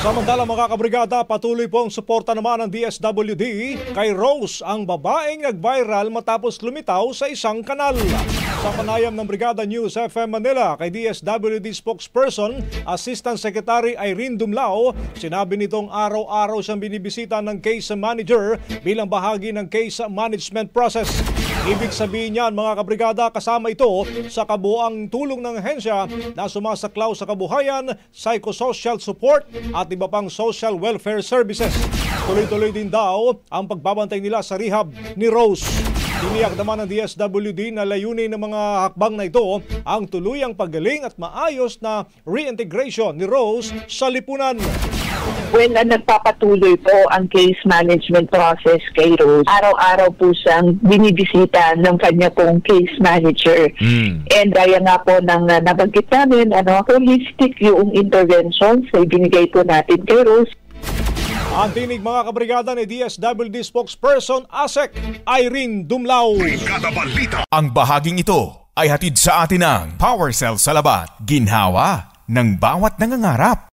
Samantala mga kabrigada, patuloy po ang suporta naman ng DSWD kay Rose, ang babaeng nag-viral matapos lumitaw sa isang kanal. Sa panayam ng Brigada News FM Manila kay DSWD spokesperson, Assistant Secretary Irene Dumlao, sinabi nitong araw-araw siyang binibisita ng case manager bilang bahagi ng case management process. Ibig sabihin niyan mga kabrigada, kasama ito sa kabuuang tulong ng ahensya na sumasaklaw sa kabuhayan, psychosocial support at iba pang social welfare services. Tuloy-tuloy din daw ang pagbabantay nila sa rehab ni Rose. Tiniyak naman ng DSWD na layunin ng mga hakbang na ito ang tuluyang paggaling at maayos na reintegration ni Rose sa lipunan. Well, nagpapatuloy po ang case management process kay Rose. Araw-araw po siyang binibisita ng kanya pong case manager. And gaya nga po ng nabanggit namin, holistic yung interventions na ibinigay po natin kay Rose. Ang tinig mga kabrigada ni DSWD spokesperson ASEC Irene Dumlao. Ang bahaging ito ay hatid sa atin ng PowerCell Salabat, ginhawa ng bawat nangangarap.